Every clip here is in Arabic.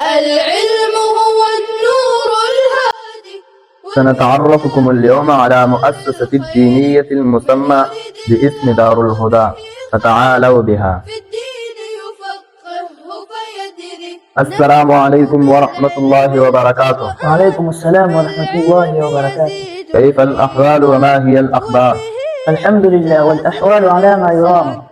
العلم هو النور الهادي. سنتعرفكم اليوم على مؤسسة الدينية المسمى باسم دار الهدى، فتعالوا بها. السلام عليكم ورحمة الله وبركاته. وعليكم السلام ورحمة الله وبركاته. كيف الأحوال وما هي الأخبار؟ الحمد لله، والأحوال على ما يرام.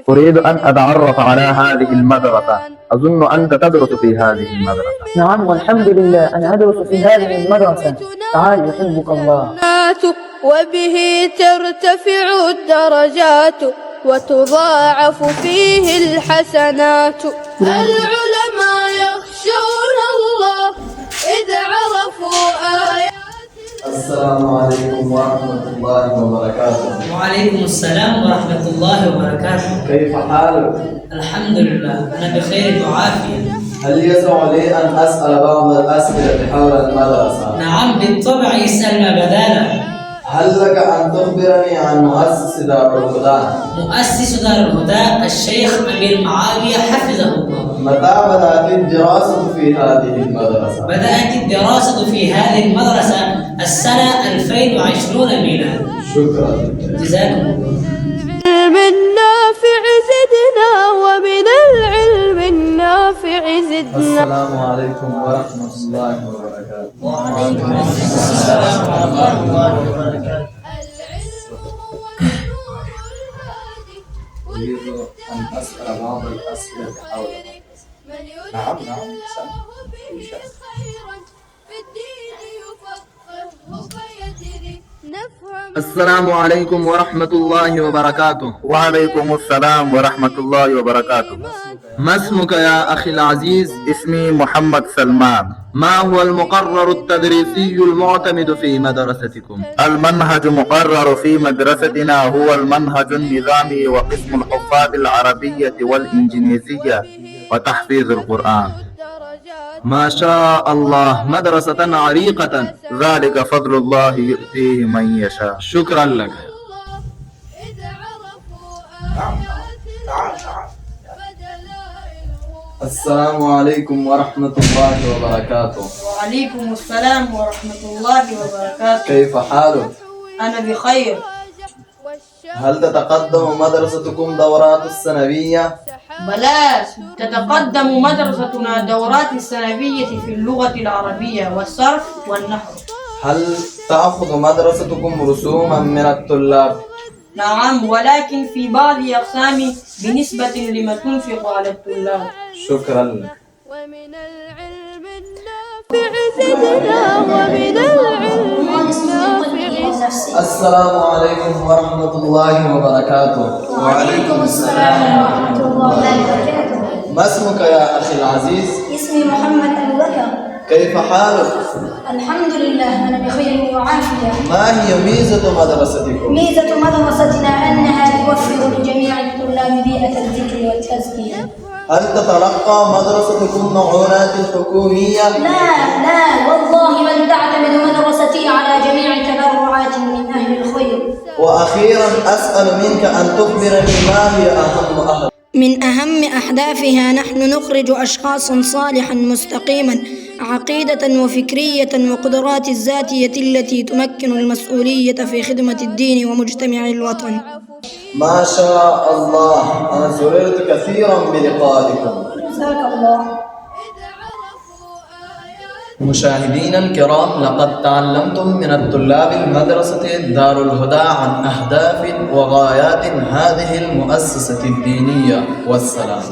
أريد أن أتعرف على هذه المدرسة. أظن أنت تدرس في هذه المدرسة. نعم، والحمد لله، أنا أدرس في هذه المدرسة. تعال يحبك الله. وبه ترتفع الدرجات وتضاعف فيه الحسنات. العلماء يخشون الله إذ عرفوا آيات. السلام عليكم ورحمة الله وبركاته. وعليكم السلام ورحمة الله وبركاته. كيف حالك؟ الحمد لله، أنا بخير وعافية. هل يسع لي أن أسأل بعض الأسئلة حول المدرسة؟ نعم بالطبع، اسأل ما بدانا. هل لك أن تخبرني عن مؤسس دار الهدى؟ مؤسس دار الهدى الشيخ أمير معاوية حفظه الله. متى بدأت الدراسة في هذه المدرسة؟ بدأت الدراسة في هذه المدرسة السنة 2020 ميلاد. شكرا. جزاكم الله. العلم النافع زدنا ومن العلم النافع زدنا. السلام عليكم ورحمة الله وبركاته. وعليكم السلام ورحمة الله وبركاته. أريد أن أسأل بعض الأسئلة حول نعم السلام عليكم ورحمة الله وبركاته. وعليكم السلام ورحمة الله وبركاته. ما اسمك يا أخي العزيز؟ اسمي محمد سلمان. ما هو المقرر التدريسي المعتمد في مدرستكم؟ المنهج مقرر في مدرستنا هو المنهج النظامي وقسم الحفاظ العربية والإنجليزية وتحفيظ القرآن. ما شاء الله، مدرسة عريقة. ذلك فضل الله يؤتيه من يشاء. شكرا لك. السلام عليكم ورحمة الله وبركاته. وعليكم السلام ورحمة الله وبركاته. كيف حالك؟ أنا بخير. هل تتقدم مدرستكم دورات السنوية؟ بلى، تتقدم مدرستنا دورات السنوية في اللغة العربية والصرف والنحو. هل تأخذ مدرستكم رسوما من الطلاب؟ نعم، ولكن في بعض أقسام بنسبة لما تنفق على الطلاب. شكرا لك. ومن العلم النافع زدنا ومن العلم النافع. السلام عليكم ورحمة الله وبركاته. وعليكم السلام ورحمة الله وبركاته. ما اسمك يا أخي العزيز؟ اسمي محمد أبو بكر. كيف حالك؟ الحمد لله، أنا بخير وعافية. ما هي ميزة مدرستكم؟ ميزة مدرستنا أنها توفر لجميع الطلاب بيئة الذكر والتزكية. هل تتلقى مدرستكم معونات حكومية؟ لا والله، بل تعتمد مدرستي على جميع تبرعات من أهل الخير. وأخيرا أسأل منك أن تخبرني ما هي أهم من أهم أهدافها نحن نخرج أشخاصا صالحا مستقيما عقيدة وفكرية وقدرات الذاتية التي تمكن المسؤولية في خدمة الدين ومجتمع الوطن. ما شاء الله، أنا سررت كثيرا بلقائكم. جزاك الله. مشاهدينا الكرام، لقد تعلمتم من الطلاب المدرسة دار الهدى عن أهداف وغايات هذه المؤسسة الدينية. والسلام.